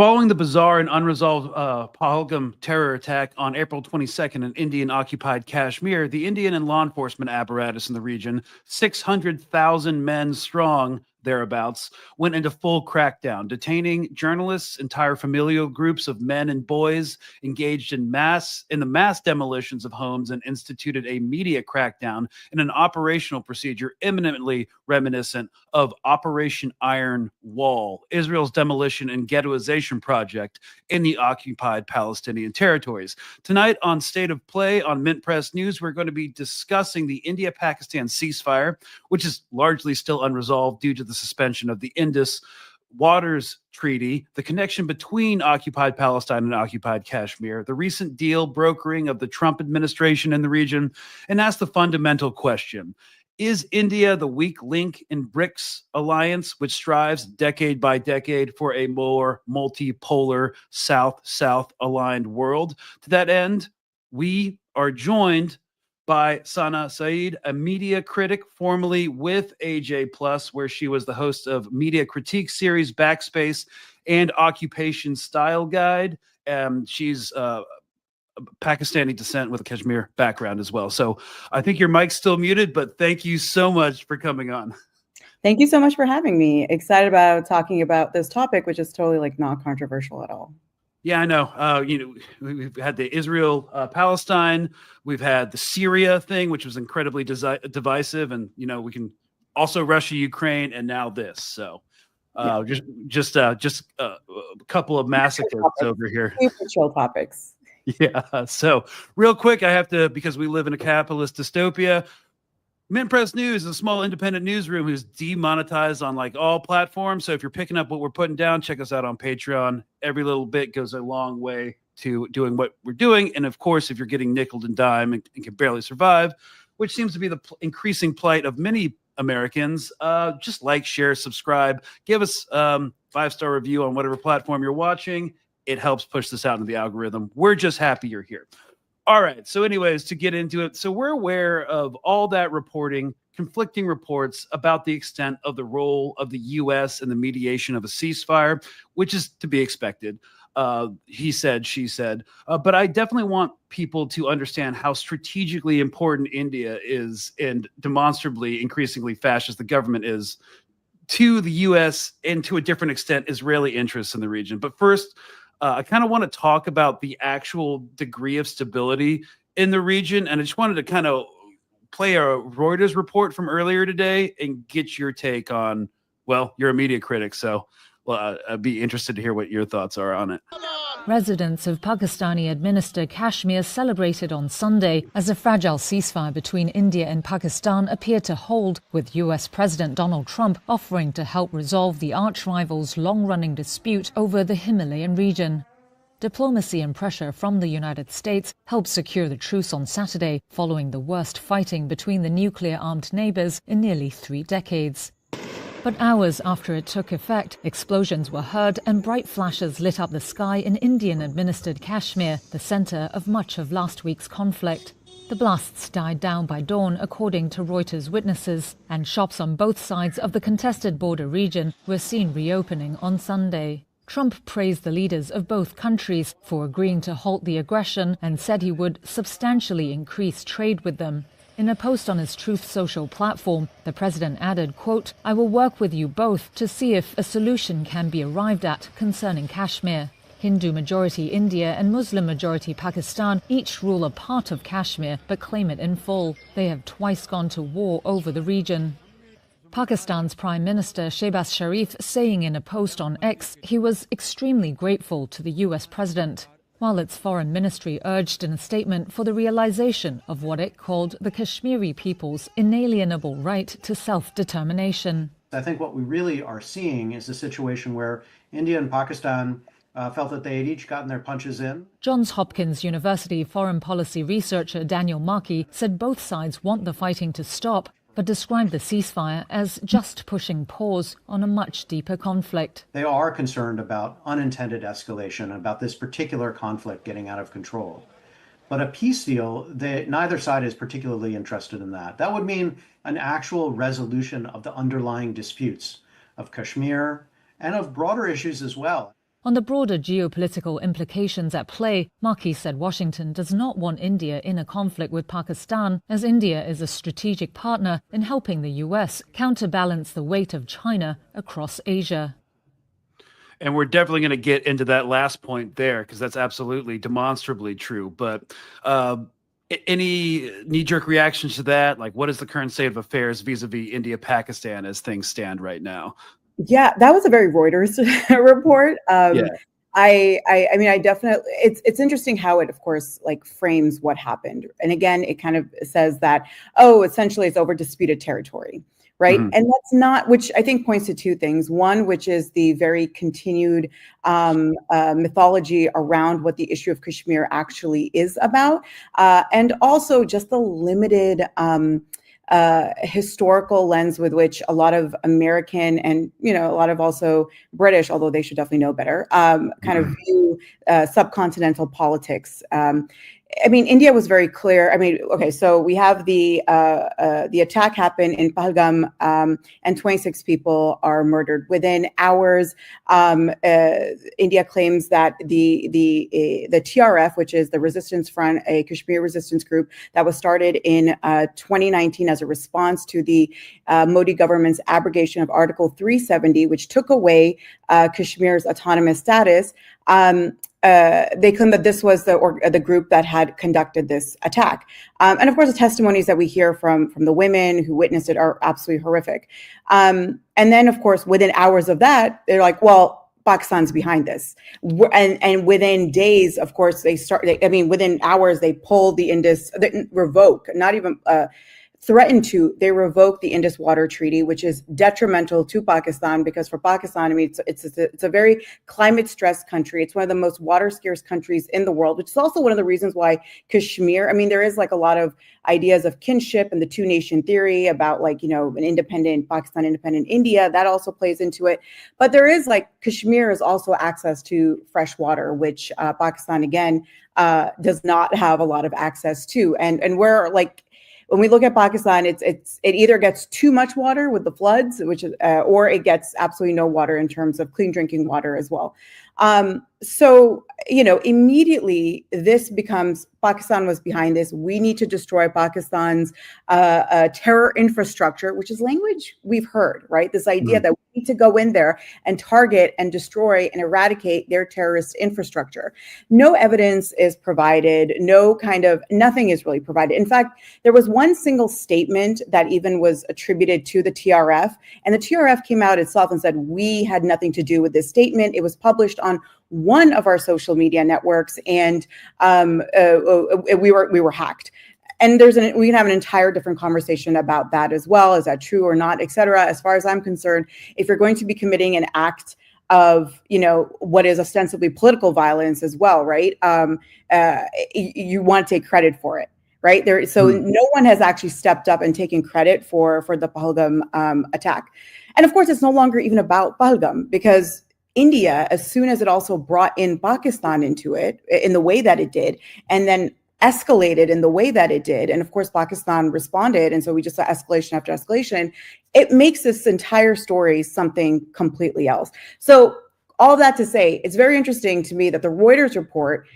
Following the bizarre and unresolved Pahalgam terror attack on April 22nd in Indian-occupied Kashmir, the Indian and law enforcement apparatus in the region, 600,000 men strong, thereabouts, went into full crackdown, detaining journalists, entire familial groups of men and boys engaged in the mass demolitions of homes, and instituted a media crackdown in an operational procedure imminently reminiscent of Operation Iron Wall, Israel's demolition and ghettoization project in the occupied Palestinian territories. Tonight on State of Play on Mint Press News, we're going to be discussing the India-Pakistan ceasefire, which is largely still unresolved due to the suspension of the Indus Waters Treaty, the connection between occupied Palestine and occupied Kashmir, the recent deal brokering of the Trump administration in the region, and ask the fundamental question: is India the weak link in BRICS alliance, which strives decade by decade for a more multipolar South-South aligned world? To that end, we are joined by Sana Saeed, a media critic formerly with AJ Plus, where she was the host of media critique series Backspace and Occupation Style Guide. She's Pakistani descent with a Kashmir background as well. So I think your mic's still muted, but thank you so much for coming on. Thank you so much for having me. Excited about talking about this topic, which is totally not controversial at all. Yeah, I know. We've had the Israel-Palestine. We've had the Syria thing, which was incredibly divisive, and we can also Russia-Ukraine, and now this. So, just a couple of massacres over here. Super chill topics. Yeah. So, real quick, I have to, because we live in a capitalist dystopia. Mint Press News is a small independent newsroom who's demonetized on all platforms. So if you're picking up what we're putting down, check us out on Patreon. Every little bit goes a long way to doing what we're doing. And of course, if you're getting nickeled and dime and can barely survive, which seems to be the increasing plight of many Americans, just like, share, subscribe, give us 5-star review on whatever platform you're watching. It helps push this out into the algorithm. We're just happy you're here. All right. So anyways, to get into it. So we're aware of all that reporting, conflicting reports about the extent of the role of the U.S. in the mediation of a ceasefire, which is to be expected. He said, she said. But I definitely want people to understand how strategically important India is, and demonstrably increasingly fascist the government is, to the U.S. and to a different extent Israeli interests in the region. But first, I kind of want to talk about the actual degree of stability in the region. And I just wanted to kind of play a Reuters report from earlier today and get your take on, well, you're a media critic, so I'd be interested to hear what your thoughts are on it. Residents of Pakistani-administered Kashmir celebrated on Sunday as a fragile ceasefire between India and Pakistan appeared to hold, with US President Donald Trump offering to help resolve the arch-rivals' long-running dispute over the Himalayan region. Diplomacy and pressure from the United States helped secure the truce on Saturday, following the worst fighting between the nuclear-armed neighbours in nearly 3 decades. But hours after it took effect, explosions were heard and bright flashes lit up the sky in Indian-administered Kashmir, the centre of much of last week's conflict. The blasts died down by dawn, according to Reuters witnesses, and shops on both sides of the contested border region were seen reopening on Sunday. Trump praised the leaders of both countries for agreeing to halt the aggression and said he would substantially increase trade with them. In a post on his Truth Social platform, the president added, quote, "I will work with you both to see if a solution can be arrived at concerning Kashmir. Hindu-majority India and Muslim-majority Pakistan each rule a part of Kashmir but claim it in full. They have twice gone to war over the region." Pakistan's Prime Minister Shehbaz Sharif saying in a post on X he was extremely grateful to the US president, while its foreign ministry urged in a statement for the realization of what it called the Kashmiri people's inalienable right to self-determination. I think what we really are seeing is a situation where India and Pakistan felt that they had each gotten their punches in. Johns Hopkins University foreign policy researcher Daniel Markey said both sides want the fighting to stop, but described the ceasefire as just pushing pause on a much deeper conflict. They are concerned about unintended escalation, about this particular conflict getting out of control. But a peace deal, neither side is particularly interested in that. That would mean an actual resolution of the underlying disputes of Kashmir and of broader issues as well. On the broader geopolitical implications at play, Markey said Washington does not want India in a conflict with Pakistan, as India is a strategic partner in helping the US counterbalance the weight of China across Asia. And we're definitely going to get into that last point there, because that's absolutely demonstrably true. But any knee-jerk reactions to that? Like, what is the current state of affairs vis-a-vis India-Pakistan as things stand right now? Yeah, that was a very Reuters report. Yeah. I mean, I definitely, it's interesting how it, of course, like frames what happened. And again, it kind of says that, oh, essentially it's over disputed territory, right? Mhm. And that's not, which I think points to two things. One, which is the very continued mythology around what the issue of Kashmir actually is about. And also just the limited historical lens with which a lot of American and, you know, a lot of also British, although they should definitely know better, kind of view subcontinental politics. I mean, India was very clear. I mean, okay, so we have the attack happened in Pahalgam, and 26 people are murdered within hours. India claims that the TRF, which is the Resistance Front, a Kashmir resistance group that was started in 2019 as a response to the Modi government's abrogation of Article 370, which took away Kashmir's autonomous status. They claim that this was the group that had conducted this attack. And of course, the testimonies that we hear from the women who witnessed it are absolutely horrific. And then, of course, within hours of that, they're like, well, Pakistan's behind this. And within days, of course, within hours, they pulled the Indus, they revoke, not even threatened to, they revoke the Indus Water Treaty, which is detrimental to Pakistan, because for Pakistan, I mean, it's a very climate stressed country. It's one of the most water scarce countries in the world, which is also one of the reasons why Kashmir, I mean, there is like a lot of ideas of kinship and the two nation theory about, like, you know, an independent Pakistan, independent India, that also plays into it. But there is, like, Kashmir is also access to fresh water, which Pakistan, again, does not have a lot of access to. And we're like, when we look at Pakistan, it either gets too much water with the floods, which is, or it gets absolutely no water in terms of clean drinking water as well. So, you know, immediately this becomes, Pakistan was behind this. We need to destroy Pakistan's terror infrastructure, which is language we've heard, right? This idea that we need to go in there and target and destroy and eradicate their terrorist infrastructure. No evidence is provided. Nothing is really provided. In fact, there was one single statement that even was attributed to the TRF, and the TRF came out itself and said, we had nothing to do with this statement. It was published on one of our social media networks, and we were hacked. And we can have an entire different conversation about that as well. Is that true or not, et cetera? As far as I'm concerned, if you're going to be committing an act of, you know, what is ostensibly political violence as well, right? You want to take credit for it, right? So no one has actually stepped up and taken credit for the Pahalgam attack. And of course, it's no longer even about Pahalgam, because India, as soon as it also brought in Pakistan into it in the way that it did, and then escalated in the way that it did, and of course Pakistan responded, and so we just saw escalation after escalation, it makes this entire story something completely else. So all that to say, it's very interesting to me that the Reuters report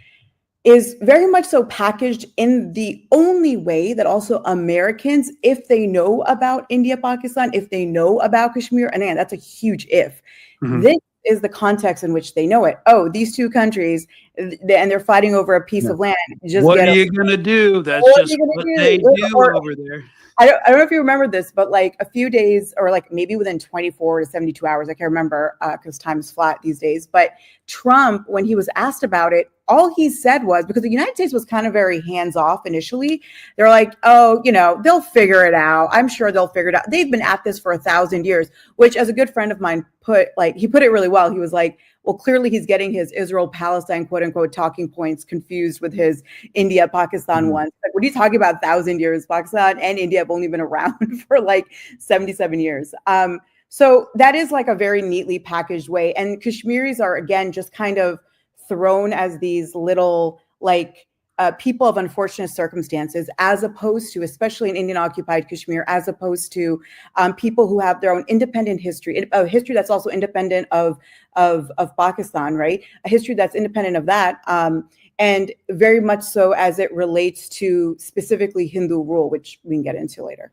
is very much so packaged in the only way that also Americans, if they know about India, Pakistan, if they know about Kashmir, and again, that's a huge if, this is the context in which they know it. Oh, these two countries, and they're fighting over a piece of land. What are you going to do? That's just what they do over there. I don't know if you remember this, but like a few days, or like maybe within 24 to 72 hours, I can't remember because time is flat these days, but Trump, when he was asked about it, all he said was, because the United States was kind of very hands-off initially, they're like, oh, you know, they'll figure it out. I'm sure they'll figure it out. They've been at this for 1,000 years, which, as a good friend of mine he put it really well. He was like, well, clearly he's getting his Israel-Palestine, quote unquote, talking points confused with his India-Pakistan ones. Like, what are you talking about 1,000 years? Pakistan and India have only been around for like 77 years. So that is like a very neatly packaged way. And Kashmiris are, again, just kind of thrown as these little, like, people of unfortunate circumstances, as opposed to, especially in Indian-occupied Kashmir, as opposed to people who have their own independent history, a history that's also independent of Pakistan, right? A history that's independent of that, and very much so as it relates to specifically Hindu rule, which we can get into later.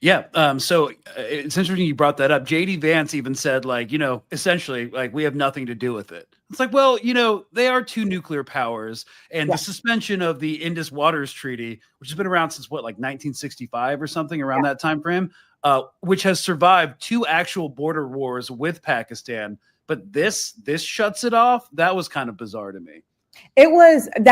Yeah. So it's interesting you brought that up. JD Vance even said, like, essentially, like, we have nothing to do with it. It's like, well, they are two nuclear powers, and the suspension of the Indus Waters Treaty, which has been around since what, like 1965 or something, around that time frame, which has survived two actual border wars with Pakistan. But this shuts it off. That was kind of bizarre to me. That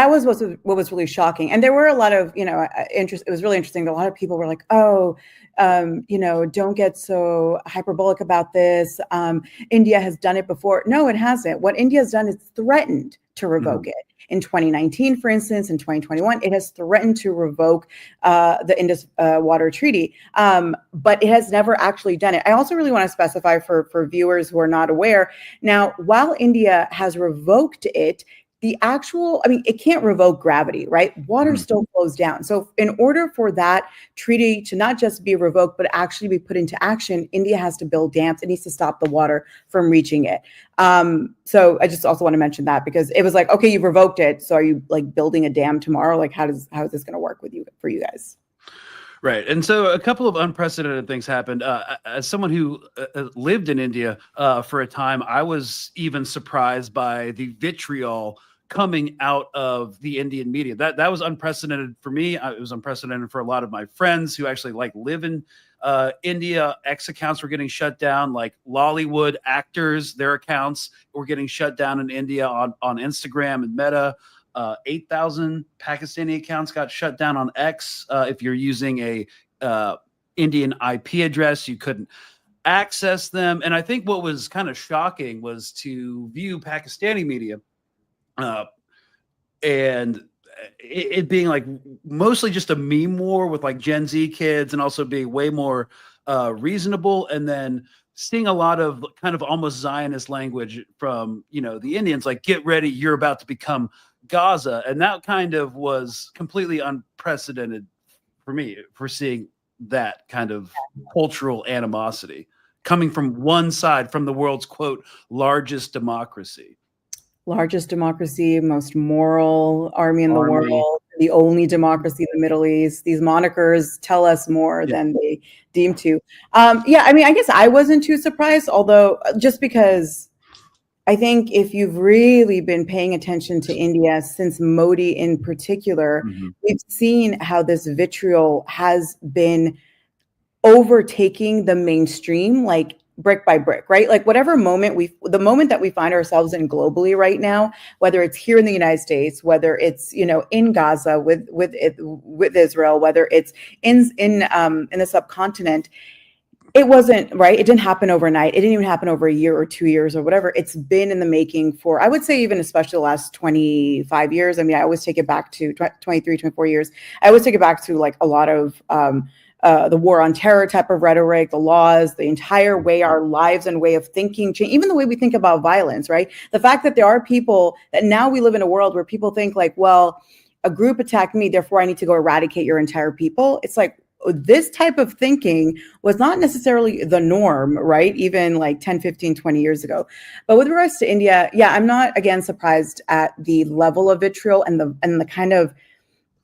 was what was really shocking. And there were a lot of, interest. It was really interesting. A lot of people were like, oh, don't get so hyperbolic about this. India has done it before. No, it hasn't. What India has done is threatened to revoke it. In 2019, for instance, in 2021, it has threatened to revoke the Indus Water Treaty, but it has never actually done it. I also really want to specify for viewers who are not aware. Now, while India has revoked it, it can't revoke gravity, right? Water still flows down. So in order for that treaty to not just be revoked, but actually be put into action, India has to build dams. It needs to stop the water from reaching it. So I just also want to mention that, because it was like, okay, you've revoked it. So are you like building a dam tomorrow? Like, how is this going to work for you guys? Right. And so a couple of unprecedented things happened. As someone who lived in India for a time, I was even surprised by the vitriol coming out of the Indian media. That was unprecedented for me. It was unprecedented for a lot of my friends who actually live in India. X accounts were getting shut down, like Lollywood actors, their accounts were getting shut down in India on Instagram and Meta. 8,000 Pakistani accounts got shut down on X. If you're using a Indian IP address, you couldn't access them. And I think what was kind of shocking was to view Pakistani media and it being like mostly just a meme war with like Gen Z kids, and also being way more reasonable, and then seeing a lot of kind of almost Zionist language from the Indians, like, get ready, you're about to become Gaza. And that kind of was completely unprecedented for me, for seeing that kind of cultural animosity coming from one side, from the world's, quote, largest democracy. Largest democracy, most moral army in the world, the only democracy in the Middle East. These monikers tell us more than they deem to. I guess I wasn't too surprised, although just because I think if you've really been paying attention to India since Modi in particular, we've seen how this vitriol has been overtaking the mainstream, like brick by brick, right? Like whatever moment the moment that we find ourselves in globally right now, whether it's here in the United States, whether it's, in Gaza with Israel, whether it's in the subcontinent, it wasn't right. It didn't happen overnight. It didn't even happen over a year or 2 years or whatever. It's been in the making for, I would say, even especially the last 25 years. I mean, I always take it back to 23, 24 years. I always take it back to like a lot of, the war on terror type of rhetoric, the laws, the entire way our lives and way of thinking change, even the way we think about violence, right? The fact that there are people that now we live in a world where people think like, well, a group attacked me, therefore I need to go eradicate your entire people. It's like, this type of thinking was not necessarily the norm, right? Even like 10, 15, 20 years ago. But with regards to India, I'm not, again, surprised at the level of vitriol and the kind of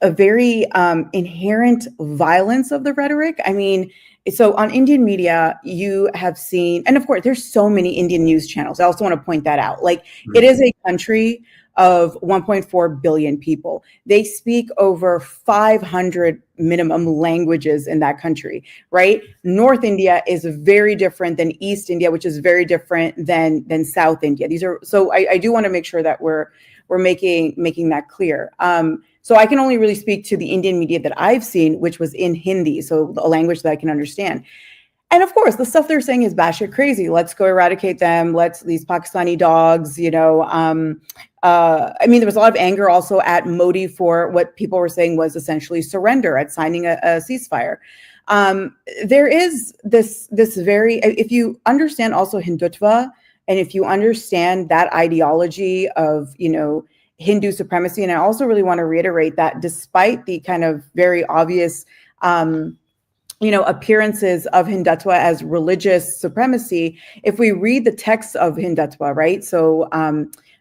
a very inherent violence of the rhetoric. I mean, so on Indian media, you have seen, and of course, there's so many Indian news channels. I also want to point that out. Like, it is a country of 1.4 billion people. They speak over 500 minimum languages in that country, right? North India is very different than East India, which is very different than South India. These are, so I do want to make sure that we're making that clear. So I can only really speak to the Indian media that I've seen, which was in Hindi, so a language that I can understand. And of course, the stuff they're saying is batshit crazy. Let's go eradicate them. These Pakistani dogs, I mean, there was a lot of anger also at Modi for what people were saying was essentially surrender, at signing a ceasefire. There is this very, if you understand also Hindutva, and if you understand that ideology of, Hindu supremacy. And I also really want to reiterate that despite the kind of very obvious appearances of Hindutva as religious supremacy, if we read the texts of Hindutva, right? So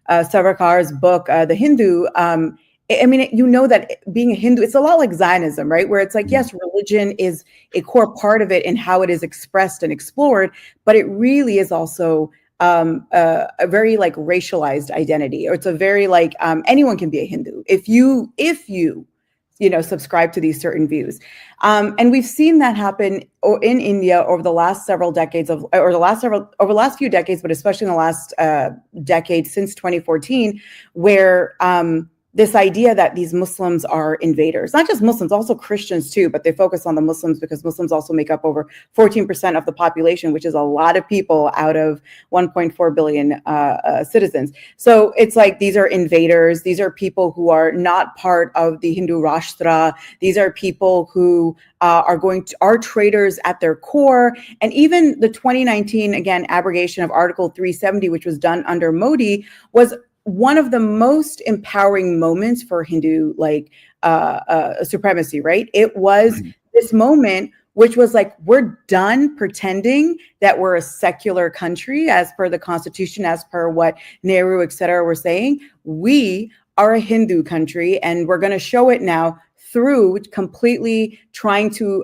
Savarkar's book, The Hindu, that being a Hindu, it's a lot like Zionism, right? Where it's like, yes, religion is a core part of it in how it is expressed and explored, but it really is also a very like racialized identity, or it's a very like anyone can be a Hindu if you subscribe to these certain views. And we've seen that happen in India over the last several decades over the last few decades, but especially in the last decade since 2014, where this idea that these Muslims are invaders, not just Muslims, also Christians too, but they focus on the Muslims because Muslims also make up over 14% of the population, which is a lot of people out of 1.4 billion citizens. So it's like, these are invaders. These are people who are not part of the Hindu Rashtra. These are people who are traitors at their core. And even the 2019, again, abrogation of Article 370, which was done under Modi, was one of the most empowering moments for Hindu supremacy, right? It was this moment which was like, we're done pretending that we're a secular country as per the Constitution, as per what Nehru, et cetera, were saying. We are a Hindu country, and we're going to show it now through completely trying to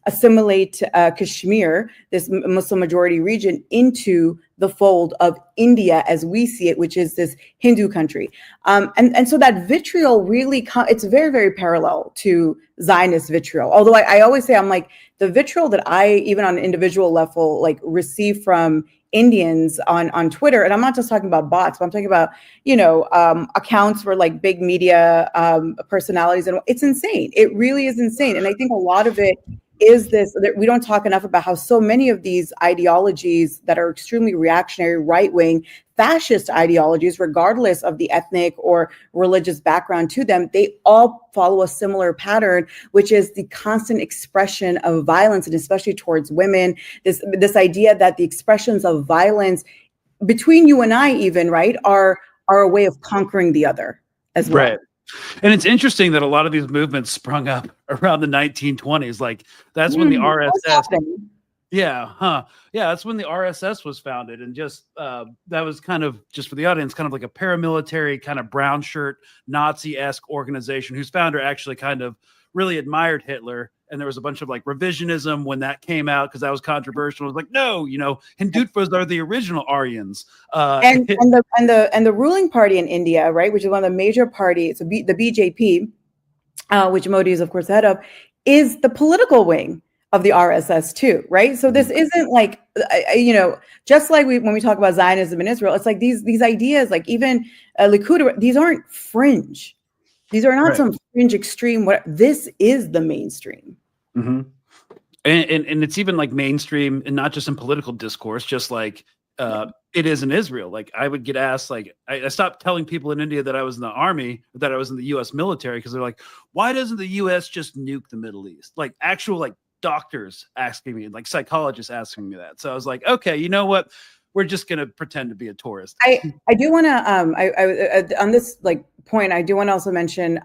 assimilate Kashmir, this Muslim majority region, into the fold of India as we see it, which is this Hindu country. And so that vitriol really, it's very, very parallel to Zionist vitriol. Although I always say, I'm like, the vitriol that I, even on an individual level, like receive from Indians on Twitter, and I'm not just talking about bots, but I'm talking about, accounts for like big media personalities, and it's insane. It really is insane. And I think a lot of it is this, that we don't talk enough about how so many of these ideologies that are extremely reactionary, right-wing, fascist ideologies, regardless of the ethnic or religious background to them, they all follow a similar pattern, which is the constant expression of violence, and especially towards women, this idea that the expressions of violence between you and I even, right, are a way of conquering the other as well. Right. And it's interesting that a lot of these movements sprung up around the 1920s. Like that's when the RSS. Yeah, that's when the RSS was founded, and just that was kind of, just for the audience, kind of like a paramilitary kind of brown shirt Nazi-esque organization whose founder actually kind of really admired Hitler. And there was a bunch of like revisionism when that came out because that was controversial. It was like, no, Hindutvas are the original Aryans. And the ruling party in India, right, which is one of the major parties, the BJP, which Modi is of course the head of, is the political wing of the RSS too, right? So this isn't like, just like when we talk about Zionism in Israel, it's like these ideas, like even Likud, these aren't fringe. These are not some fringe extreme. This is the mainstream. Mm-hmm. And it's even like mainstream, and not just in political discourse, just like it is in Israel. Like I would get asked, like I stopped telling people in India that I was in the army, that I was in the U.S. military, because they're like, why doesn't the U.S. just nuke the Middle East? Like actual like doctors asking me, like psychologists asking me that. So I was like, okay, you know what? We're just going to pretend to be a tourist. I do want to, on this like point, I do want to also mention,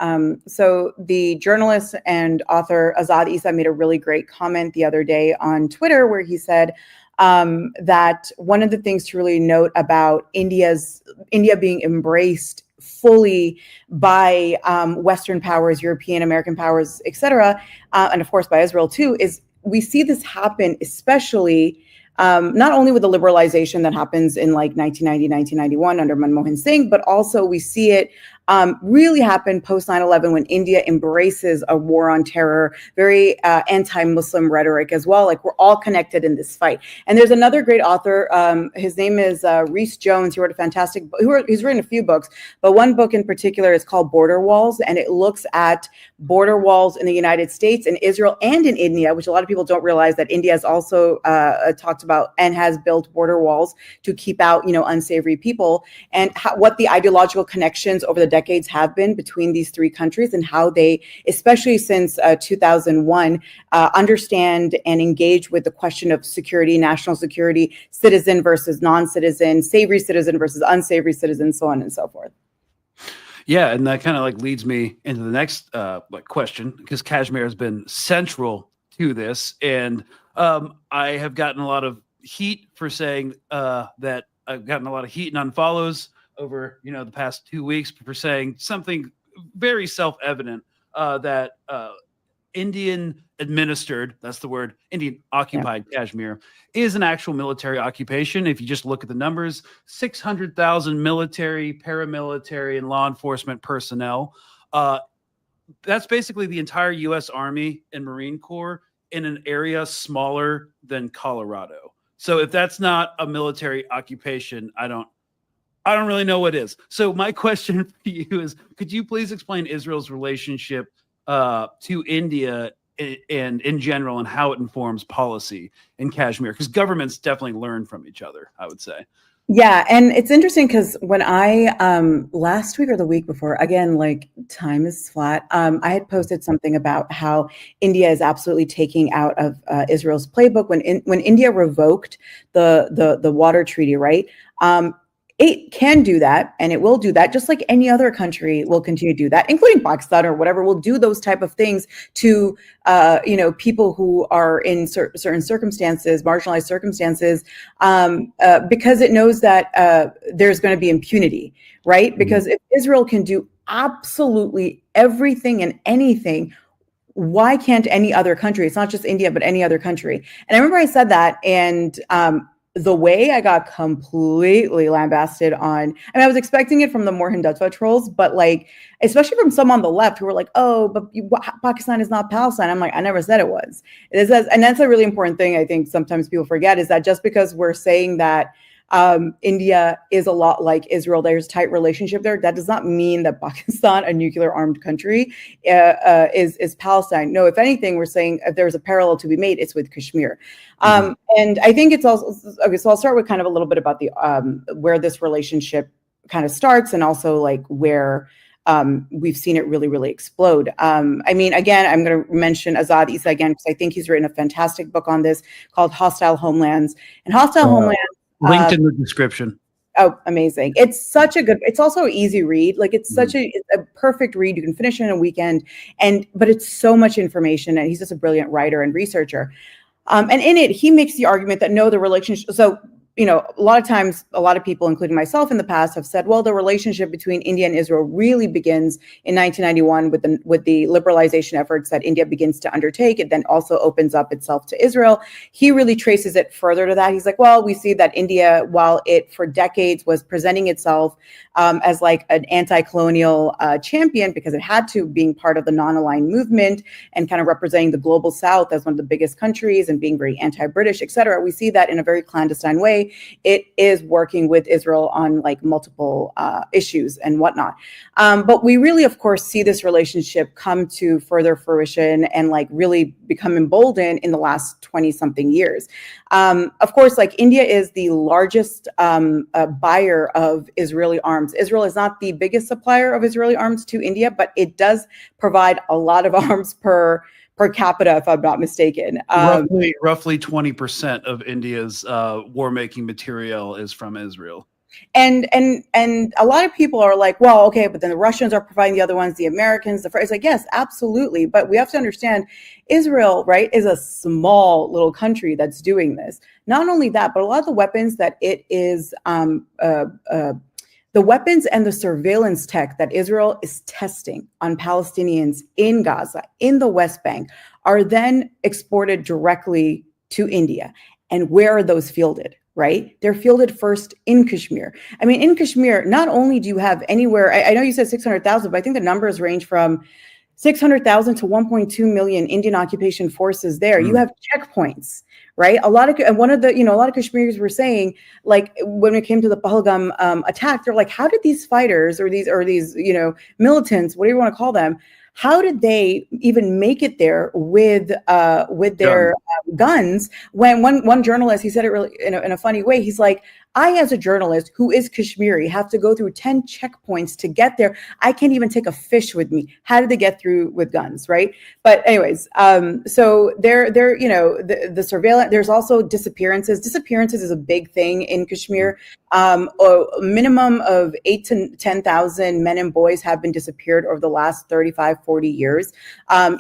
so the journalist and author Azad Isa made a really great comment the other day on Twitter where he said that one of the things to really note about India being embraced fully by Western powers, European, American powers, et cetera, and of course by Israel too, is we see this happen especially not only with the liberalization that happens in like 1990, 1991 under Manmohan Singh, but also we see it really happen post 9/11 when India embraces a war on terror, very anti-Muslim rhetoric as well. Like we're all connected in this fight. And there's another great author. His name is Rhys Jones. He wrote a fantastic book. He's written a few books, but one book in particular is called Border Walls, and it looks at border walls in the United States and Israel and in India, which a lot of people don't realize that India has also talked about and has built border walls to keep out, unsavory people, and what the ideological connections over the decades have been between these three countries, and how they, especially since 2001, understand and engage with the question of security, national security, citizen versus non-citizen, savory citizen versus unsavory citizen, so on and so forth. Yeah, and that kind of like leads me into the next question, because Kashmir has been central to this, and I have gotten a lot of heat for saying that I've gotten a lot of heat and unfollows over the past 2 weeks for saying something very self-evident, that Indian administered, that's the word, Indian occupied Kashmir is an actual military occupation. If you just look at the numbers, 600,000 military, paramilitary, and law enforcement personnel. That's basically the entire U.S. Army and Marine Corps in an area smaller than Colorado. So if that's not a military occupation, I don't really know what is. So my question for you is, could you please explain Israel's relationship to India and in general, and how it informs policy in Kashmir? Because governments definitely learn from each other, I would say. Yeah, and it's interesting because when I last week or the week before, again, like time is flat. I had posted something about how India is absolutely taking out of Israel's playbook when India revoked the water treaty, right? It can do that, and it will do that, just like any other country will continue to do that, including Pakistan or whatever, will do those type of things to, people who are in certain circumstances, marginalized circumstances, because it knows that there's going to be impunity, right? Because if Israel can do absolutely everything and anything, why can't any other country? It's not just India, but any other country. And I remember I said that, and the way I got completely lambasted on, I was expecting it from the more Hindutva trolls, but like, especially from some on the left who were like, oh, but Pakistan is not Palestine. I'm like, I never said it was. It says, and that's a really important thing I think sometimes people forget, is that just because we're saying that India is a lot like Israel, there's a tight relationship there, that does not mean that Pakistan, a nuclear armed country, is Palestine. No, if anything, we're saying if there's a parallel to be made, it's with Kashmir. And I think it's also, okay, so I'll start with kind of a little bit about the where this relationship kind of starts, and also like where we've seen it really, really explode. Again, I'm going to mention Azad Issa again, because I think he's written a fantastic book on this called Hostile Homelands. And Hostile Homelands, linked in the description. Oh, amazing. It's such a good, it's also an easy read. Like it's such a perfect read. You can finish it in a weekend, but it's so much information, and he's just a brilliant writer and researcher. And in it, he makes the argument that no, the relationship, so a lot of times, a lot of people, including myself in the past, have said, well, the relationship between India and Israel really begins in 1991 with the liberalization efforts that India begins to undertake. It then also opens up itself to Israel. He really traces it further to that. He's like, well, we see that India, while it for decades was presenting itself as like an anti-colonial champion, because it had to, being part of the non-aligned movement and kind of representing the global South as one of the biggest countries and being very anti-British, et cetera. We see that in a very clandestine way. It is working with Israel on like multiple issues and whatnot. But we really, of course, see this relationship come to further fruition and like really become emboldened in the last 20 something years. Of course, like India is the largest buyer of Israeli arms. Israel is not the biggest supplier of Israeli arms to India, but it does provide a lot of arms per capita, if I'm not mistaken. Roughly 20% of India's war-making material is from Israel. And a lot of people are like, well, okay, but then the Russians are providing the other ones, the Americans, it's like, yes, absolutely. But we have to understand Israel, right, is a small little country that's doing this. Not only that, but a lot of the weapons that it is, the weapons and the surveillance tech that Israel is testing on Palestinians in Gaza, in the West Bank, are then exported directly to India. And where are those fielded, right? They're fielded first in Kashmir. In Kashmir, not only do you have anywhere, I know you said 600,000, but I think the numbers range from 600,000 to 1.2 million Indian occupation forces there. You have checkpoints, right? A lot of Kashmiris were saying, like, when it came to the Pahalgam attack, they're like, how did these fighters or these militants, whatever you want to call them, how did they even make it there with their guns? When one journalist, he said it really in a funny way. He's like, I, as a journalist who is Kashmiri, have to go through 10 checkpoints to get there. I can't even take a fish with me. How did they get through with guns, right? But anyways, so there, you know, the surveillance, there's also disappearances. Disappearances is a big thing in Kashmir. A minimum of 8,000 to 10,000 men and boys have been disappeared over the last 35, 40 years.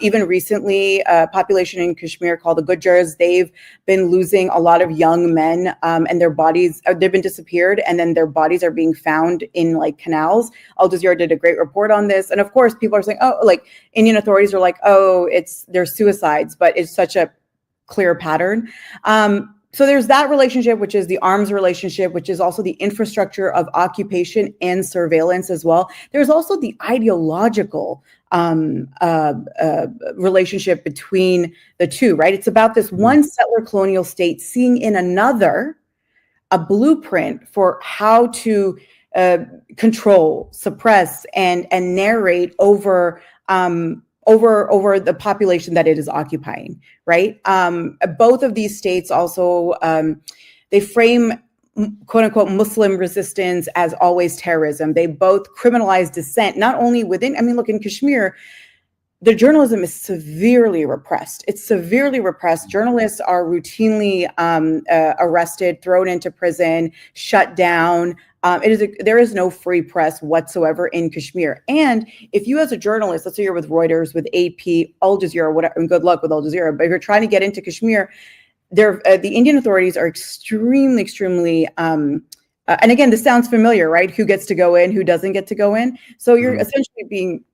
Even recently, a population in Kashmir called the Gujars, they've been losing a lot of young men, and their bodies, they've been disappeared, and then their bodies are being found in like canals. Al Jazeera did a great report on this. And of course, people are saying, oh, like Indian authorities are like, oh, they're suicides, but it's such a clear pattern. So there's that relationship, which is the arms relationship, which is also the infrastructure of occupation and surveillance as well. There's also the ideological relationship between the two, right? It's about this one settler colonial state seeing in another a blueprint for how to control, suppress, and narrate over the population that it is occupying, right? Both of these states also, they frame quote unquote Muslim resistance as always terrorism. They both criminalize dissent, not only within, I mean, look, in Kashmir, the journalism is severely repressed. It's severely repressed. Journalists are routinely arrested, thrown into prison, shut down. There is no free press whatsoever in Kashmir. And if you, as a journalist, let's say you're with Reuters, with AP, Al Jazeera, whatever, and good luck with Al Jazeera, but if you're trying to get into Kashmir, the Indian authorities are extremely, and again, this sounds familiar, right? Who gets to go in, who doesn't get to go in? So you're essentially being,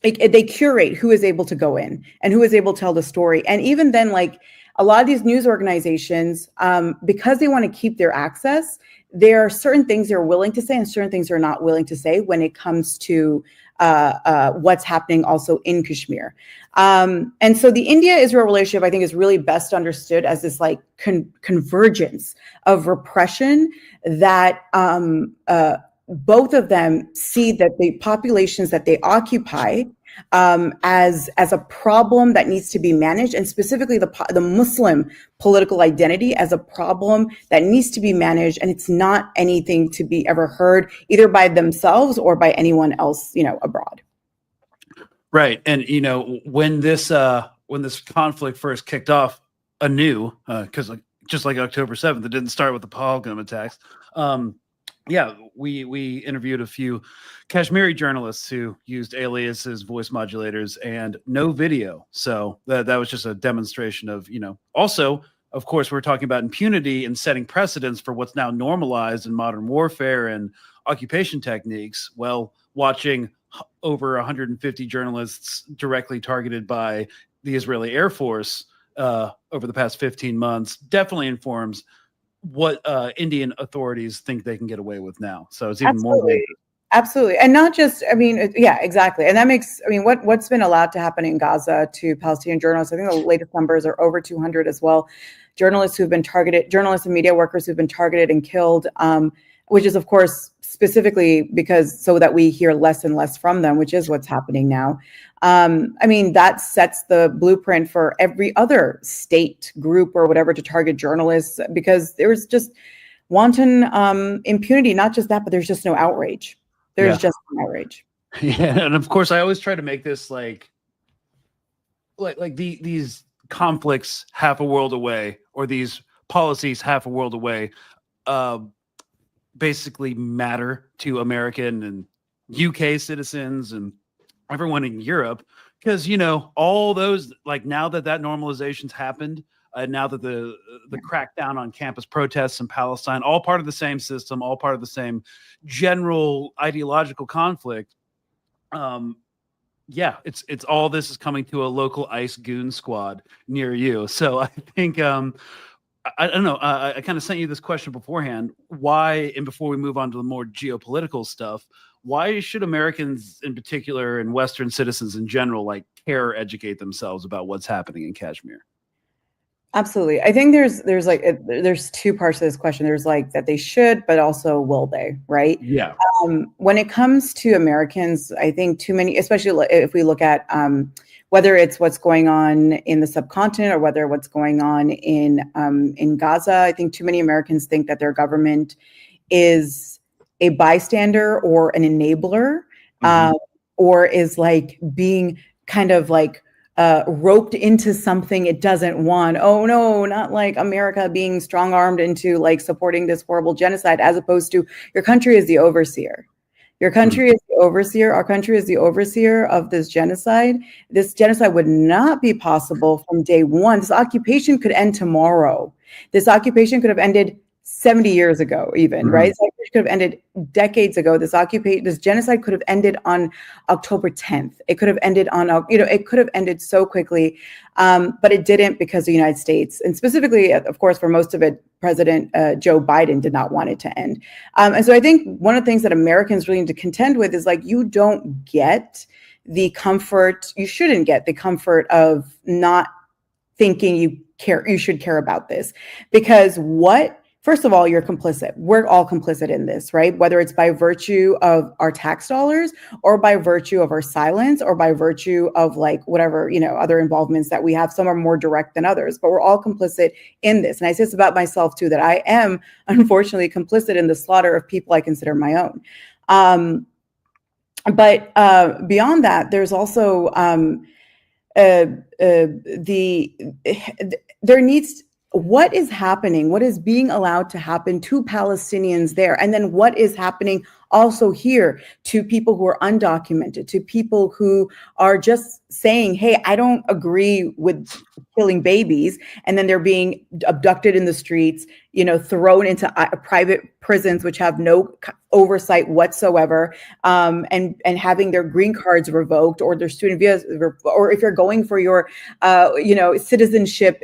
they curate who is able to go in and who is able to tell the story. And even then, like a lot of these news organizations, because they want to keep their access, there are certain things they're willing to say and certain things they're not willing to say when it comes to what's happening also in Kashmir. And so the India-Israel relationship, I think, is really best understood as this like convergence of repression that both of them see that the populations that they occupy as a problem that needs to be managed, and specifically the Muslim political identity as a problem that needs to be managed, and it's not anything to be ever heard either by themselves or by anyone else, you know, abroad. Right, and you know, when this conflict first kicked off anew, because just like October 7th, it didn't start with the Pahalgam attacks. Yeah, we interviewed a few Kashmiri journalists who used aliases, voice modulators, and no video. So that was just a demonstration of, you know, also, of course, we're talking about impunity and setting precedents for what's now normalized in modern warfare and occupation techniques. Well, watching over 150 journalists directly targeted by the Israeli Air Force over the past 15 months definitely informs what Indian authorities think they can get away with now. So it's even more dangerous. Absolutely. And not just, I mean, yeah, exactly. And that makes, I mean, what's been allowed to happen in Gaza to Palestinian journalists, I think the latest numbers are over 200 as well. Journalists who've been targeted, journalists and media workers who've been targeted and killed, which is, of course, specifically because so that we hear less and less from them, which is what's happening now. I mean, that sets the blueprint for every other state, group, or whatever to target journalists, because there's just wanton impunity. Not just that, but there's just no outrage. There's just no outrage. Yeah, and of course, I always try to make this like these conflicts half a world away, or these policies half a world away, basically matter to American and UK citizens and everyone in Europe, because, you know, all those, like, now that normalization's happened, now that the crackdown on campus protests in Palestine, all part of the same system, all part of the same general ideological conflict. Yeah, it's all this is coming to a local ICE goon squad near you. So I think I don't know. I kind of sent you this question beforehand. Why, and before we move on to the more geopolitical stuff, why should Americans in particular and Western citizens in general like care or educate themselves about what's happening in Kashmir? Absolutely. I think there's two parts to this question. There's like that they should, but also will they, right? Yeah. When it comes to Americans, I think too many, especially if we look at whether it's what's going on in the subcontinent or whether what's going on in Gaza, I think too many Americans think that their government is a bystander or an enabler, or is like being kind of like roped into something it doesn't want. Oh no, not like America being strong-armed into like supporting this horrible genocide, as opposed to your country is the overseer. Your country is the overseer. Our country is the overseer of this genocide. This genocide would not be possible from day one. This occupation could end tomorrow. This occupation could have ended 70 years ago, even, right? This occupation could have ended decades ago. This genocide could have ended on October 10th. It could have ended on, it could have ended so quickly, but it didn't, because the United States, and specifically, of course, for most of it, President Joe Biden did not want it to end. And so I think one of the things that Americans really need to contend with is like, you don't get the comfort, you shouldn't get the comfort of not thinking you should care about this, because first of all, you're complicit. We're all complicit in this, right? Whether it's by virtue of our tax dollars or by virtue of our silence or by virtue of like whatever, other involvements that we have. Some are more direct than others, but we're all complicit in this. And I say this about myself too, that I am unfortunately complicit in the slaughter of people I consider my own. But beyond that, there's also what is happening, what is being allowed to happen to Palestinians there, and then what is happening also here to people who are undocumented, to people who are just saying, hey, I don't agree with killing babies, and then they're being abducted in the streets, thrown into private prisons which have no oversight whatsoever, and having their green cards revoked or their student visas, or if you're going for your citizenship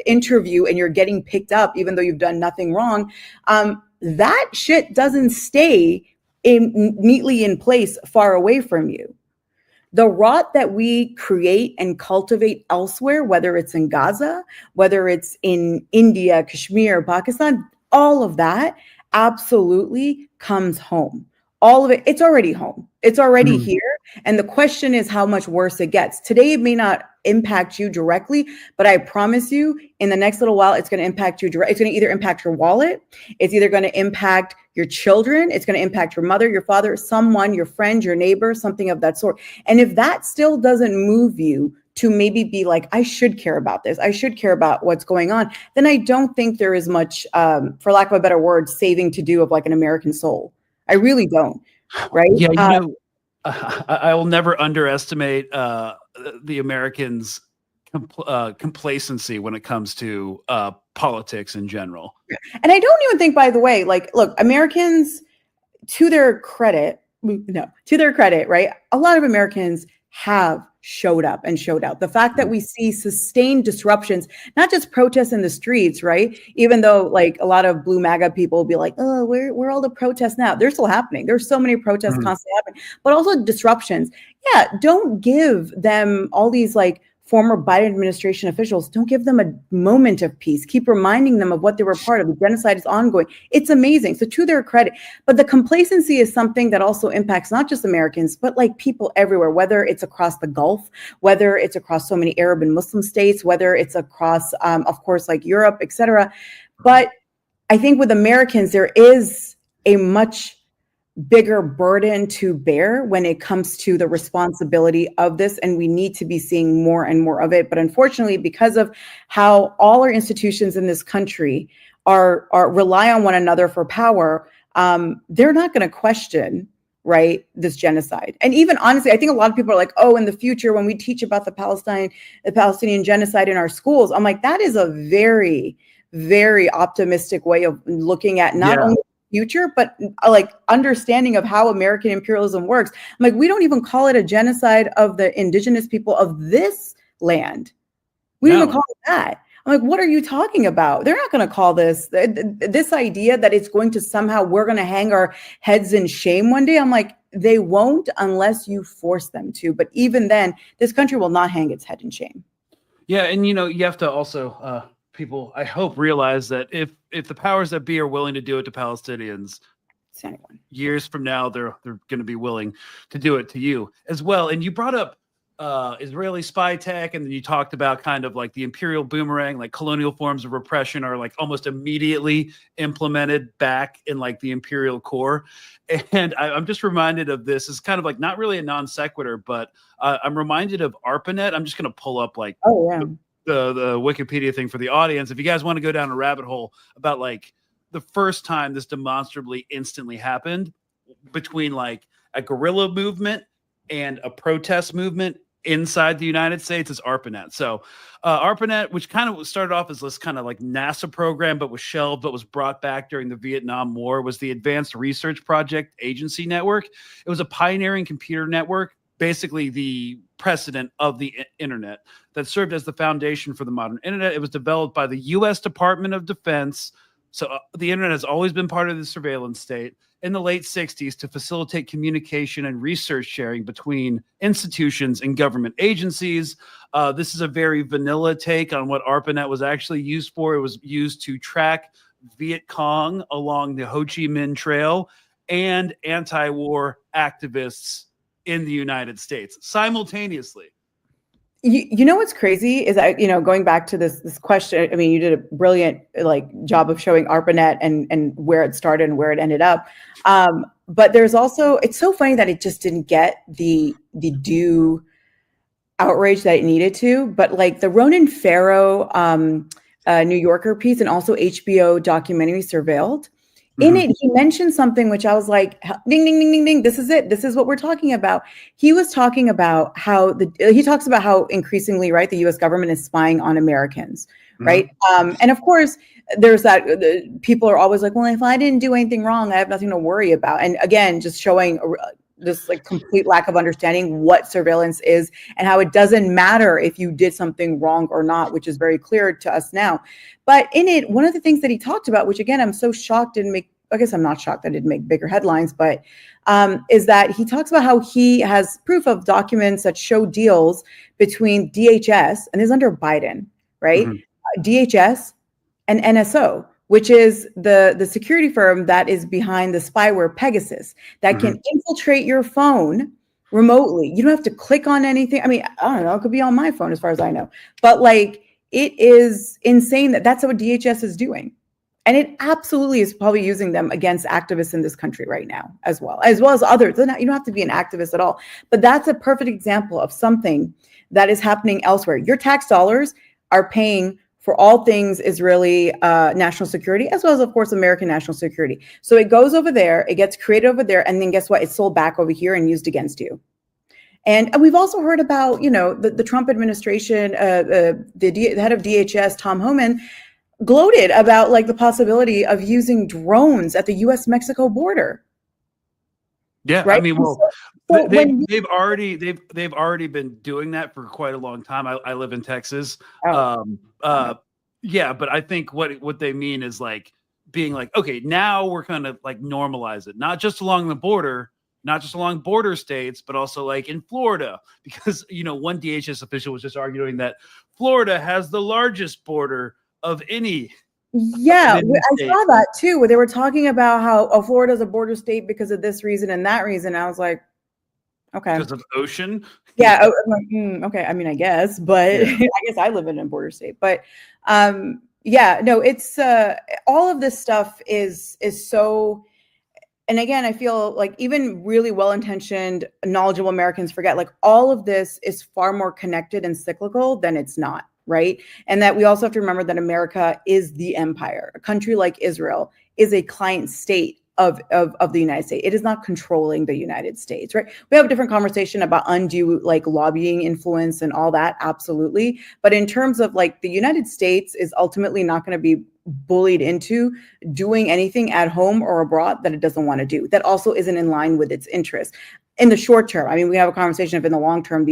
interview and you're getting picked up even though you've done nothing wrong, that shit doesn't stay neatly in place far away from you. The rot that we create and cultivate elsewhere, whether it's in Gaza, whether it's in India, Kashmir, Pakistan, all of that absolutely comes home. All of it, it's already home. It's already here. And the question is how much worse it gets. Today, it may not impact you directly, but I promise you, in the next little while, it's going to impact you directly. It's going to either impact your wallet. It's either going to impact your children. It's going to impact your mother, your father, someone, your friend, your neighbor, something of that sort. And if that still doesn't move you to maybe be like, I should care about this, I should care about what's going on, then I don't think there is much, for lack of a better word, saving to do of like an American soul. I really don't. Right. Yeah. I will never underestimate the Americans' complacency when it comes to politics in general. And I don't even think, by the way, like, look, Americans, to their credit, right? A lot of Americans have showed up and showed out. The fact that we see sustained disruptions, not just protests in the streets, right? Even though like a lot of blue MAGA people will be like, oh, where are all the protests now? They're still happening. There's so many protests constantly happening, but also disruptions. Yeah, don't give them all these like former Biden administration officials, don't give them a moment of peace. Keep reminding them of what they were part of. The genocide is ongoing. It's amazing. So to their credit, but the complacency is something that also impacts not just Americans, but like people everywhere, whether it's across the Gulf, whether it's across so many Arab and Muslim states, whether it's across, of course, like Europe, etc. But I think with Americans, there is a much bigger burden to bear when it comes to the responsibility of this, and we need to be seeing more and more of it. But unfortunately, because of how all our institutions in this country are rely on one another for power, they're not going to question, right, this genocide. And even honestly, I think a lot of people are like, oh, in the future, when we teach about the Palestinian genocide in our schools, I'm like, that is a very, very optimistic way of looking at not only future, but like understanding of how American imperialism works. I'm like, we don't even call it a genocide of the indigenous people of this land. We don't even call it that. I'm like, what are you talking about? They're not going to call this idea that it's going to somehow, we're going to hang our heads in shame one day. I'm like, they won't unless you force them to. But even then, this country will not hang its head in shame. Yeah. And, you have to also people, I hope, realize that if the powers that be are willing to do it to Palestinians, years from now, they're going to be willing to do it to you as well. And you brought up Israeli spy tech, and then you talked about kind of like the imperial boomerang, like colonial forms of repression are like almost immediately implemented back in like the imperial core. And I'm just reminded of this. It's kind of like not really a non sequitur, but I'm reminded of ARPANET. I'm just going to pull up like the Wikipedia thing for the audience. If you guys want to go down a rabbit hole about like the first time this demonstrably instantly happened between like a guerrilla movement and a protest movement inside the United States, is ARPANET. So ARPANET, which kind of started off as this kind of like NASA program, but was shelved, but was brought back during the Vietnam War, was the Advanced Research Project Agency Network. It was a pioneering computer network, basically the precedent of the internet, that served as the foundation for the modern internet. It was developed by the U.S. Department of Defense. So the internet has always been part of the surveillance state in the late 60s to facilitate communication and research sharing between institutions and government agencies. This is a very vanilla take on what ARPANET was actually used for. It was used to track Viet Cong along the Ho Chi Minh Trail and anti-war activists in the United States simultaneously. You know what's crazy is going back to this question. I mean, you did a brilliant job of showing ARPANET and where it started and where it ended up. But there's also, it's so funny that it just didn't get the due outrage that it needed to. But like the Ronan Farrow New Yorker piece and also HBO documentary Surveilled. In it, he mentioned something which I was like, ding, ding, ding, ding, ding. This is it. This is what we're talking about. He was talking about how he talks about how increasingly, right, the U.S. government is spying on Americans, right? And of course, there's that people are always like, well, if I didn't do anything wrong, I have nothing to worry about. And again, just showing this like complete lack of understanding what surveillance is and how it doesn't matter if you did something wrong or not, which is very clear to us now. But in it, one of the things that he talked about, which again, I'm so shocked I guess I'm not shocked that it didn't make bigger headlines, but is that he talks about how he has proof of documents that show deals between DHS, and this is under Biden, right? DHS and NSO, which is the security firm that is behind the spyware Pegasus that can infiltrate your phone remotely. You don't have to click on anything. I mean, I don't know, it could be on my phone as far as I know. But like, it is insane that that's what DHS is doing. And it absolutely is probably using them against activists in this country right now, as well as others. You don't have to be an activist at all. But that's a perfect example of something that is happening elsewhere. Your tax dollars are paying for all things Israeli national security, as well as, of course, American national security. So it goes over there, it gets created over there, and then guess what? It's sold back over here and used against you. And we've also heard about, the Trump administration, the head of DHS, Tom Homan, gloated about like the possibility of using drones at the U.S.-Mexico border. Yeah, right? I mean, well, they've already been doing that for quite a long time. I live in Texas. Yeah, but I think what they mean is like being like, okay, now we're kind of like normalize it, not just along the border, not just along border states, but also like in Florida, because one DHS official was just arguing that Florida has the largest border of any. Yeah, I saw that too, where they were talking about how Florida is a border state because of this reason and that reason. I was like, okay. Because of the ocean? Yeah, I'm like, okay, I mean, I guess, but I guess I live in a border state. But yeah, no, it's all of this stuff is so. And again, I feel like even really well-intentioned, knowledgeable Americans forget like all of this is far more connected and cyclical than it's not. Right. And that we also have to remember that America is the empire. A country like Israel is a client state of the United States. It is not controlling the United States. Right. We have a different conversation about undue like lobbying influence and all that. Absolutely. But in terms of like the United States is ultimately not going to be bullied into doing anything at home or abroad that it doesn't want to do. That also isn't in line with its interests. In the short term, I mean, we have a conversation if in the long term,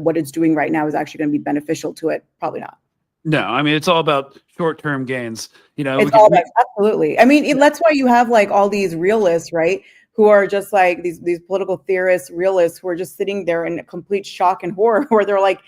what it's doing right now is actually going to be beneficial to it. Probably not. No, I mean, it's all about short-term gains. It's all about, absolutely. I mean, that's why you have like all these realists, right? Who are just like these political theorists, realists who are just sitting there in complete shock and horror, where they're like,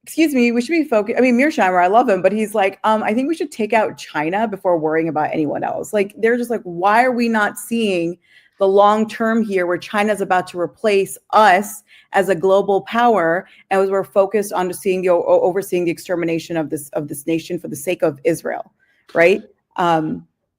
excuse me, we should be focused. I mean, Mearsheimer, I love him, but he's like, I think we should take out China before worrying about anyone else. Like, they're just like, why are we not seeing the long term here where China's about to replace us as a global power, and we're focused on seeing overseeing the extermination of this nation for the sake of Israel, right?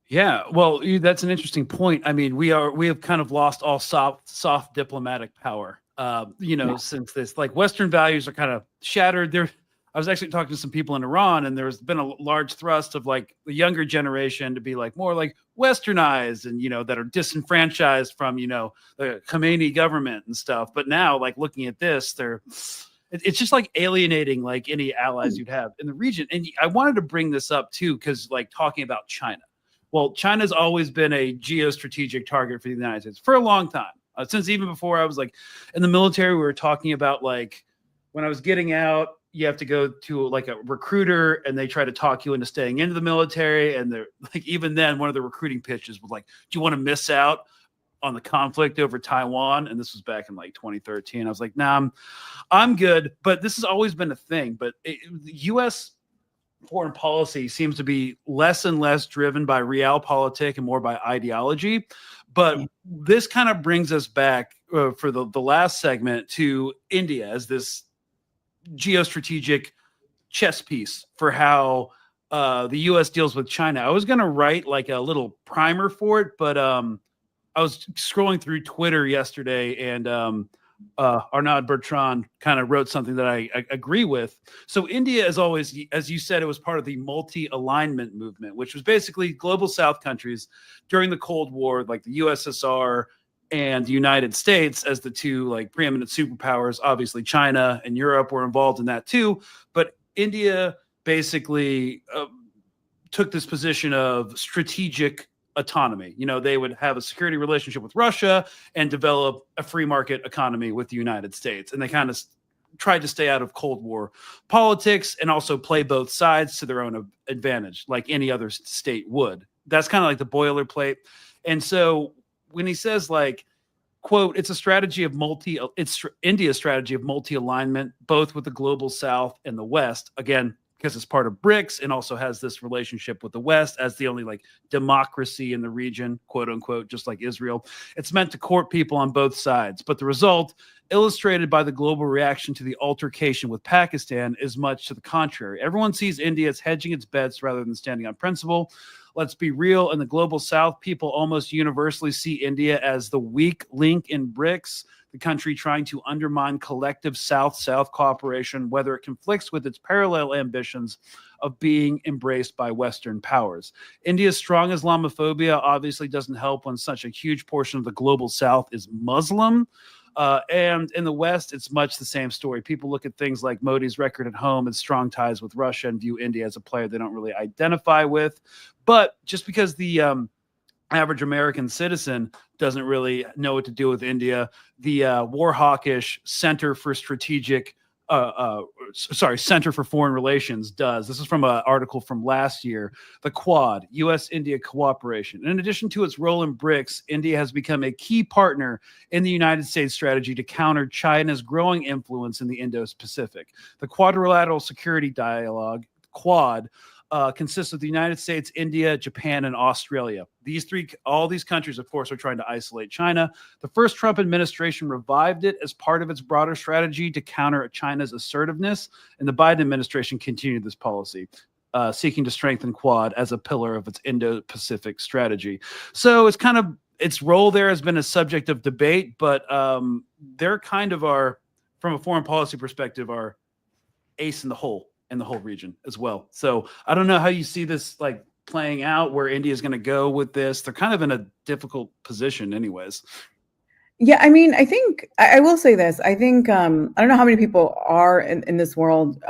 Yeah, well, that's an interesting point. I mean, we have kind of lost all soft diplomatic power. Since this, like, Western values are kind of shattered. I was actually talking to some people in Iran, and there's been a large thrust of like the younger generation to be like more like Westernized and, that are disenfranchised from, the Khomeini government and stuff. But now, like, looking at this, it's just like alienating like any allies you'd have in the region. And I wanted to bring this up too, because like talking about China. Well, China's always been a geostrategic target for the United States for a long time. Since even before I was like in the military, we were talking about like when I was getting out, you have to go to like a recruiter and they try to talk you into staying into the military. And they're like, even then, one of the recruiting pitches was like, do you want to miss out on the conflict over Taiwan? And this was back in like 2013. I was like, nah, I'm good. But this has always been a thing. But the U.S. foreign policy seems to be less and less driven by realpolitik and more by ideology. But this kind of brings us back for the last segment to India as this geostrategic chess piece for how the U.S. deals with China. I was going to write like a little primer for it, but I was scrolling through Twitter yesterday, and Arnaud Bertrand kind of wrote something that I agree with. So India is always, as you said, it was part of the multi-alignment movement, which was basically global South countries during the Cold War, like the USSR and the United States as the two like preeminent superpowers. Obviously, China and Europe were involved in that too. But India basically took this position of strategic autonomy. They would have a security relationship with Russia and develop a free market economy with the United States. And they kind of tried to stay out of Cold War politics and also play both sides to their own advantage, like any other state would. That's kind of like the boilerplate. And so when he says like, quote, it's India's strategy of multi-alignment, both with the global South and the West, again, because it's part of BRICS and also has this relationship with the West as the only like democracy in the region, quote unquote, just like Israel. It's meant to court people on both sides. But the result, illustrated by the global reaction to the altercation with Pakistan, is much to the contrary. Everyone sees India as hedging its bets rather than standing on principle. Let's be real. In the global South, people almost universally see India as the weak link in BRICS, the country trying to undermine collective South-South cooperation, whether it conflicts with its parallel ambitions of being embraced by Western powers. India's strong Islamophobia obviously doesn't help when such a huge portion of the global South is Muslim. And in the West, it's much the same story. People look at things like Modi's record at home and strong ties with Russia and view India as a player they don't really identify with. But just because the average American citizen doesn't really know what to do with India, the war hawkish Center for Foreign Relations does. This is from an article from last year. The Quad, U.S.-India cooperation. In addition to its role in BRICS, India has become a key partner in the United States strategy to counter China's growing influence in the Indo-Pacific. The Quadrilateral Security Dialogue, Quad, consists of the United States, India, Japan, and Australia. All these countries, of course, are trying to isolate China. The first Trump administration revived it as part of its broader strategy to counter China's assertiveness, and the Biden administration continued this policy, seeking to strengthen Quad as a pillar of its Indo-Pacific strategy. So its role there has been a subject of debate, but they're kind of from a foreign policy perspective, are ace in the hole region as well. So I don't know how you see this like playing out, where India is going to go with this. They're kind of in a difficult position anyways. Yeah, I mean, I think I will say this. I think I don't know how many people are in this world,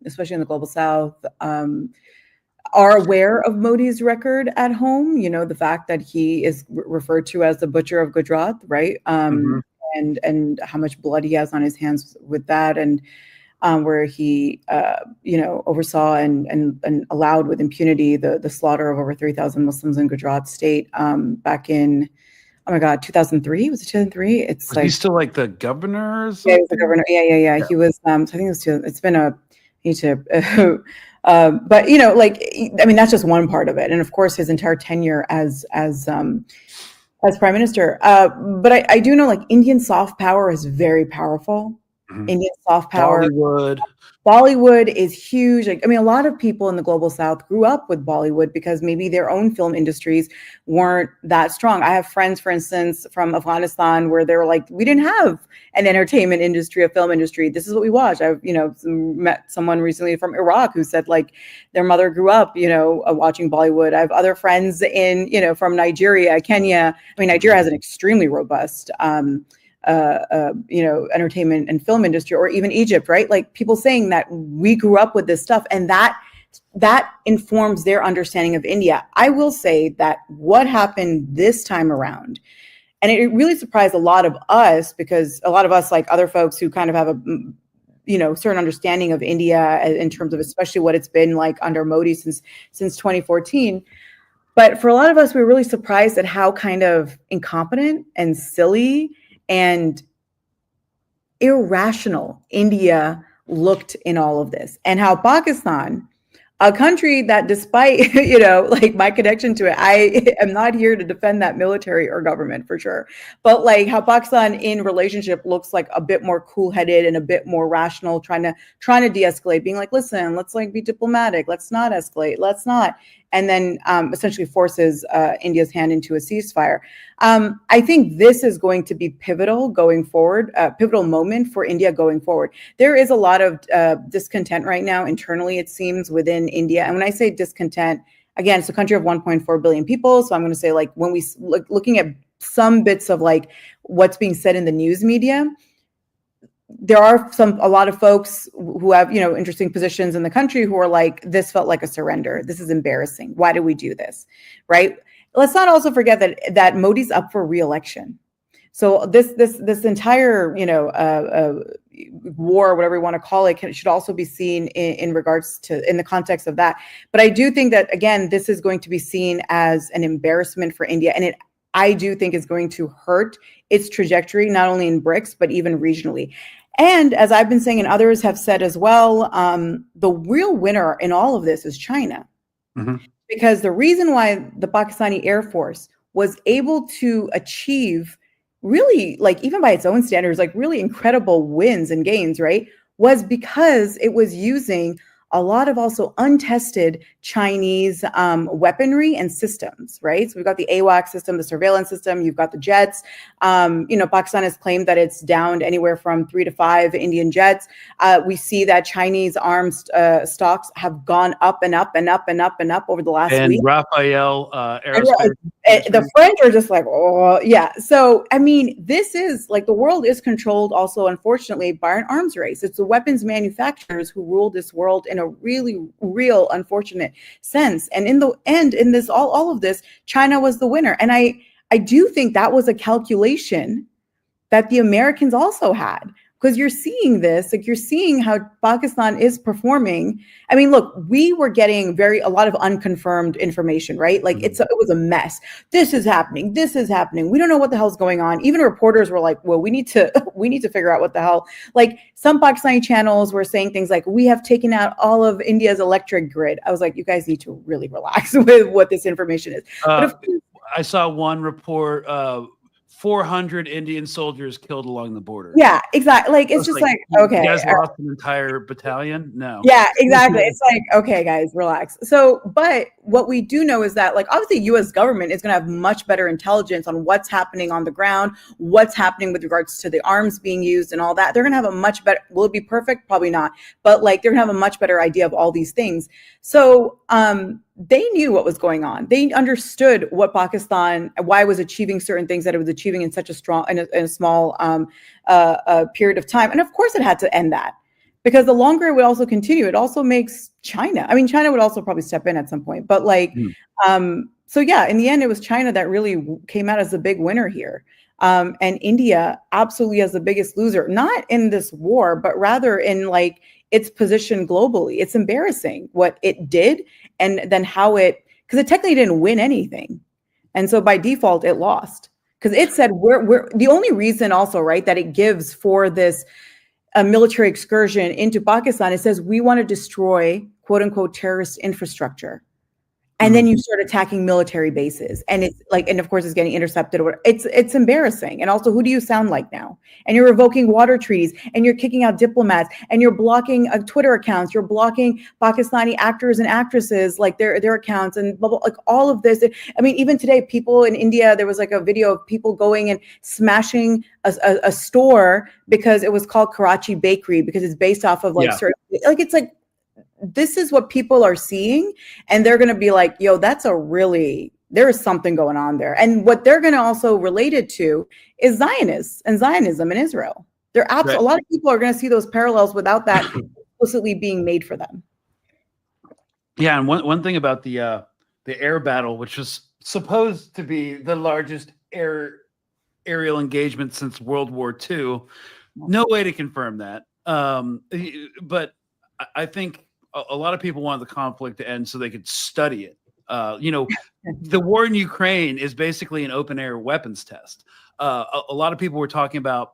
especially in the global South, are aware of Modi's record at home. The fact that he is referred to as the butcher of Gujarat, right? And how much blood he has on his hands with that, and where he, oversaw and allowed with impunity the slaughter of over 3,000 Muslims in Gujarat state back in, oh my God, 2003? Was it 2003? Was he still like the governor? Yeah, he was the governor. Yeah. He was. So I think it's been but you know, like, I mean, that's just one part of it, and of course, his entire tenure as prime minister. But I do know, like, Indian soft power is very powerful. Indian soft power. Bollywood is huge. Like, I mean, a lot of people in the global South grew up with Bollywood because maybe their own film industries weren't that strong. I have friends, for instance, from Afghanistan where they were like, we didn't have an entertainment industry, a film industry. This is what we watch. I've, you know, met someone recently from Iraq who said, like, their mother grew up, you know, watching Bollywood. I have other friends in, you know, from Nigeria, Kenya. I mean, Nigeria has an extremely robust you know, entertainment and film industry, or even Egypt, right? Like, people saying that we grew up with this stuff, and that informs their understanding of India. I will say that what happened this time around, and it really surprised a lot of us, because a lot of us, like other folks who kind of have a, you know, certain understanding of India in terms of especially what it's been like under Modi since 2014. But for a lot of us, we were really surprised at how kind of incompetent and silly and irrational India looked in all of this, and how Pakistan, a country that, despite, you know, like my connection to it, I am not here to defend that military or government for sure, but like how Pakistan in relationship looks like a bit more cool-headed and a bit more rational, trying to de-escalate, being like, listen, let's like be diplomatic, let's not escalate, let's not, and then essentially forces India's hand into a ceasefire. I think this is going to be pivotal going forward, pivotal moment for India going forward. There is a lot of discontent right now internally, it seems, within India. And when I say discontent, again, it's a country of 1.4 billion people. So I'm going to say, like, when we looking at some bits of like what's being said in the news media, there are a lot of folks who have, you know, interesting positions in the country who are like, this felt like a surrender. This is embarrassing. Why do we do this? Right? Let's not also forget that Modi's up for re-election. So this entire, you know, war, whatever you want to call it, should also be seen in regards to, in the context of that. But I do think that, again, this is going to be seen as an embarrassment for India, and I do think is going to hurt its trajectory, not only in BRICS, but even regionally. And as I've been saying, and others have said as well, the real winner in all of this is China. Mm-hmm. Because the reason why the Pakistani Air Force was able to achieve really, like, even by its own standards, like really incredible wins and gains, right, was because it was using a lot of also untested Chinese weaponry and systems, right? So we've got the AWACS system, the surveillance system, you've got the jets. You know, Pakistan has claimed that it's downed anywhere from 3 to 5 Indian jets. We see that Chinese arms stocks have gone up and up and up and up and up over the last week. And Raphael aerospace. The French are just like, oh, yeah. So, I mean, this is like, the world is controlled also, unfortunately, by an arms race. It's the weapons manufacturers who rule this world in a really real, unfortunate sense. And in the end, in this, all of this, China was the winner. And I do think that was a calculation that the Americans also had. Because you're seeing this, like, you're seeing how Pakistan is performing. I mean, look, we were getting a lot of unconfirmed information, right? Like, it was a mess. This is happening. This is happening. We don't know what the hell's going on. Even reporters were like, well, we need to figure out what the hell. Like, some Pakistani channels were saying things like, we have taken out all of India's electric grid. I was like, you guys need to really relax with what this information is. I saw one report, 400 Indian soldiers killed along the border. Yeah, exactly. Like, it's just like, okay. You guys lost an entire battalion? No. Yeah, exactly. It's like, okay, guys, relax. So, but what we do know is that, like, obviously U.S. government is going to have much better intelligence on what's happening on the ground, what's happening with regards to the arms being used and all that. They're going to have a much better, will it be perfect? Probably not. But like, they're going to have a much better idea of all these things. So, they knew what was going on. They understood what Pakistan, why it was achieving certain things that it was achieving in such a strong, in a small period of time. And of course it had to end that, because the longer it would also continue, it also makes China, I mean, China would also probably step in at some point, but like, so yeah, in the end, it was China that really came out as the big winner here. And India absolutely as the biggest loser, not in this war, but rather in like its position globally. It's embarrassing what it did, and then how because it technically didn't win anything. And so by default, it lost, because it said we're the only reason also, right, that it gives for this a military excursion into Pakistan, it says we want to destroy quote unquote terrorist infrastructure. And then you start attacking military bases, and it's like, and of course it's getting intercepted. It's embarrassing. And also, who do you sound like now? And you're revoking water treaties, and you're kicking out diplomats, and you're blocking Twitter accounts. You're blocking Pakistani actors and actresses, like their accounts, and blah, blah, like all of this. I mean, even today, people in India, there was like a video of people going and smashing a store because it was called Karachi Bakery because it's based off of like certain, like it's like. This is what people are seeing, and they're going to be like, yo, there is something going on there. And what they're going to also relate it to is Zionists and Zionism in Israel. They're a lot of people are going to see those parallels without that explicitly being made for them. Yeah, and one thing about the air battle, which was supposed to be the largest aerial engagement since World War II, no way to confirm that. But I think a lot of people wanted the conflict to end so they could study it. The war in Ukraine is basically an open air weapons test. A lot of people were talking about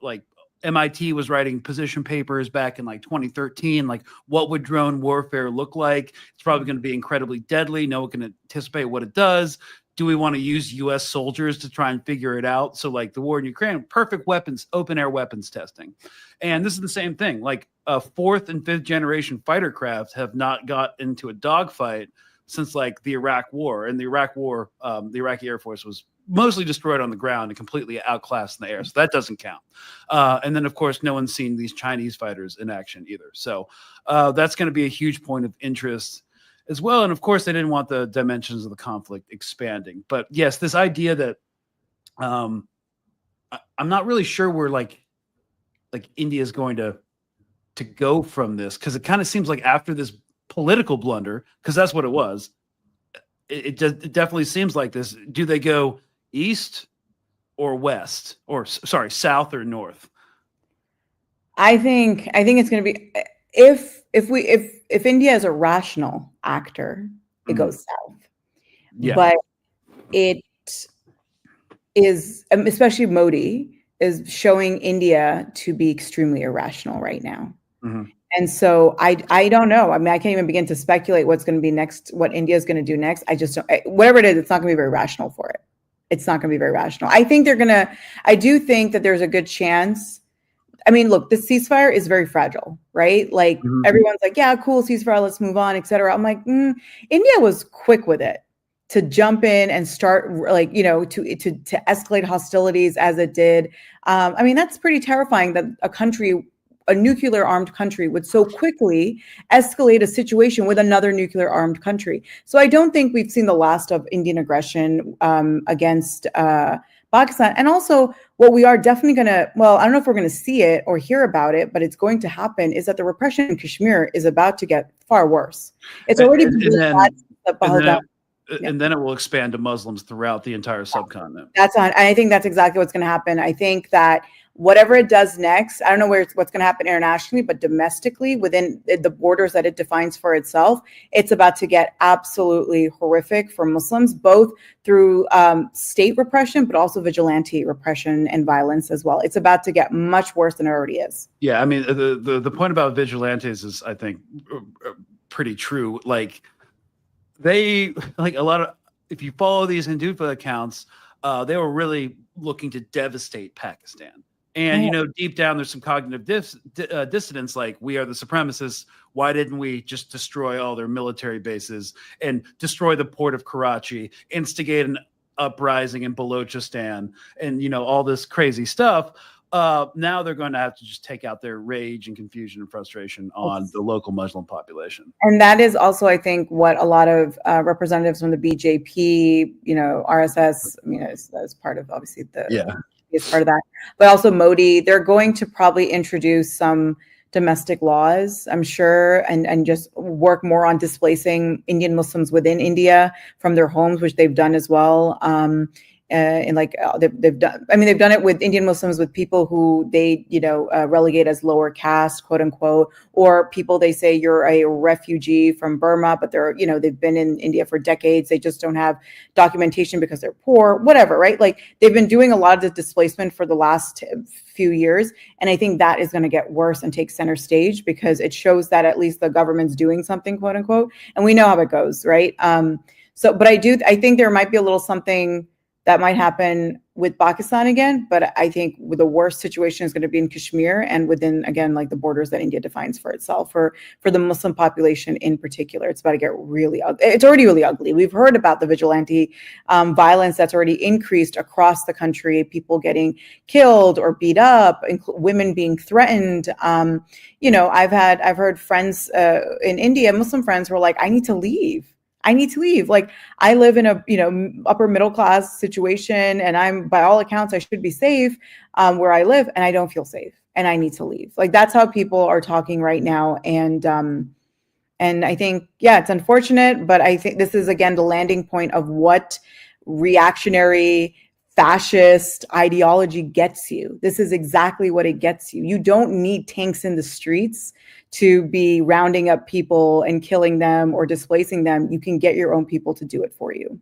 like MIT was writing position papers back in like 2013, like what would drone warfare look like? It's probably going to be incredibly deadly. No one can anticipate what it does. Do we want to use U.S. soldiers to try and figure it out? So like the war in Ukraine, perfect weapons, open air weapons testing. And this is the same thing. Like fourth and fifth generation fighter craft have not got into a dogfight since like the Iraq War. And the Iraq War, the Iraqi Air Force was mostly destroyed on the ground and completely outclassed in the air. So that doesn't count. And then, of course, no one's seen these Chinese fighters in action either. So that's going to be a huge point of interest as well. And of course, they didn't want the dimensions of the conflict expanding. But yes, this idea that I'm not really sure where like India is going to go from this, because it kind of seems like after this political blunder, because that's what it was, it definitely seems like this. Do they go east or west, or sorry, south or north? I think it's going to be if India is a rational actor, it goes south. Yeah. But it is, especially Modi, is showing India to be extremely irrational right now. And so I don't know. I mean, I can't even begin to speculate what's going to be next, what India is going to do next. I just don't, whatever it is, it's not going to be very rational for it. It's not going to be very rational. I do think that there's a good chance. I mean, look, the ceasefire is very fragile, right? Like everyone's like, yeah, cool, ceasefire, let's move on, et cetera. I'm like, India was quick with it to jump in and start like, to escalate hostilities as it did. I mean, that's pretty terrifying that a nuclear armed country would so quickly escalate a situation with another nuclear armed country. So I don't think we've seen the last of Indian aggression against Pakistan. And also what we are definitely going to, well, I don't know if we're going to see it or hear about it, but it's going to happen, is that the repression in Kashmir is about to get far worse. It's already Pahalgam. And then it will expand to Muslims throughout the entire subcontinent. I think that's exactly what's going to happen. I think that whatever it does next, I don't know what's going to happen internationally, but domestically within the borders that it defines for itself, it's about to get absolutely horrific for Muslims, both through state repression, but also vigilante repression and violence as well. It's about to get much worse than it already is. Yeah, I mean, the point about vigilantes is, I think, pretty true. Like a lot of, if you follow these Hindufa accounts, they were really looking to devastate Pakistan. And, deep down, there's some cognitive dissonance, like, we are the supremacists. Why didn't we just destroy all their military bases and destroy the port of Karachi, instigate an uprising in Balochistan, and, all this crazy stuff? Now they're going to have to just take out their rage and confusion and frustration on the local Muslim population. And that is also, I think, what a lot of representatives from the BJP, RSS, I mean, as part of, obviously, is part of that, but also Modi, they're going to probably introduce some domestic laws, I'm sure, and just work more on displacing Indian Muslims within India from their homes, which they've done as well. and like they've done. I mean, they've done it with Indian Muslims, with people who they relegate as lower caste, quote unquote, or people they say you're a refugee from Burma, but they're they've been in India for decades. They just don't have documentation because they're poor, whatever, right? Like they've been doing a lot of displacement for the last few years, and I think that is going to get worse and take center stage because it shows that at least the government's doing something, quote unquote, and we know how it goes, right? But I think there might be a little something that might happen with Pakistan again, but I think the worst situation is going to be in Kashmir and within, again, like the borders that India defines for itself, for the Muslim population in particular. It's about to get really ugly. It's already really ugly. We've heard about the vigilante violence that's already increased across the country, people getting killed or beat up, women being threatened. I've heard friends in India, Muslim friends, who are like, I need to leave. Like I live in a, upper middle class situation, and I'm, by all accounts, I should be safe where I live, and I don't feel safe, and I need to leave. Like that's how people are talking right now. And I think, yeah, it's unfortunate, but I think this is again the landing point of what reactionary fascist ideology gets you. This is exactly what it gets you. You don't need tanks in the streets to be rounding up people and killing them or displacing them. You can get your own people to do it for you.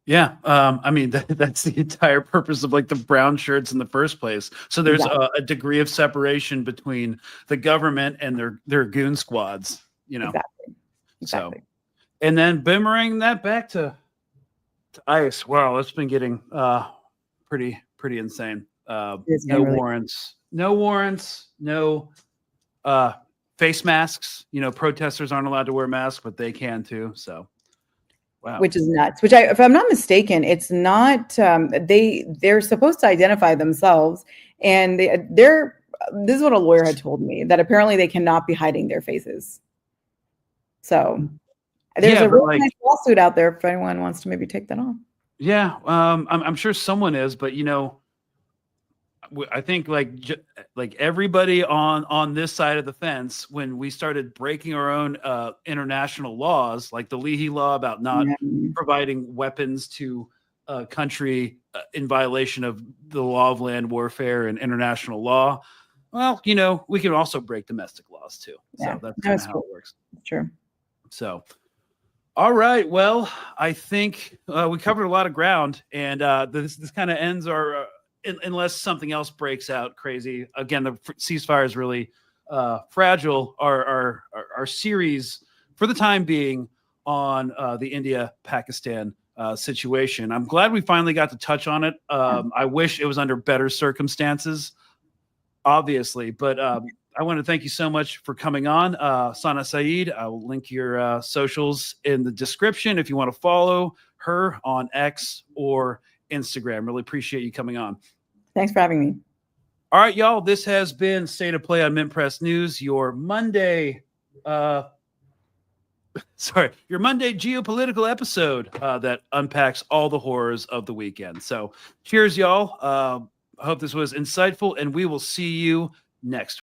Yeah. I mean, that's the entire purpose of like the brown shirts in the first place. So there's a degree of separation between the government and their goon squads, Exactly. So, and then boomerang that back to ICE. Wow, it's been getting pretty insane. No warrants, no face masks. Protesters aren't allowed to wear masks, but they can too. So, wow, which is nuts. If I'm not mistaken, it's not. They're supposed to identify themselves, and they're. This is what a lawyer had told me, that apparently they cannot be hiding their faces. So there's a really nice lawsuit out there if anyone wants to maybe take that on. Yeah, I'm sure someone is, but I think like everybody on this side of the fence, when we started breaking our own international laws, like the Leahy law about not providing weapons to a country in violation of the law of land warfare and international law. Well, we can also break domestic laws too. Yeah, so that's kind of how it works. Sure. So, all right. Well, I think we covered a lot of ground, and this kind of ends our. Unless something else breaks out crazy. Again, the ceasefire is really fragile. Our series, for the time being, on the India-Pakistan situation. I'm glad we finally got to touch on it. I wish it was under better circumstances, obviously. But I want to thank you so much for coming on, Sana Saeed. I will link your socials in the description if you want to follow her on X or Instagram. Really appreciate you coming on. Thanks for having me. All right, y'all. This has been State of Play on Mint Press News, your Monday geopolitical episode that unpacks all the horrors of the weekend. So cheers, y'all. I hope this was insightful, and we will see you next week.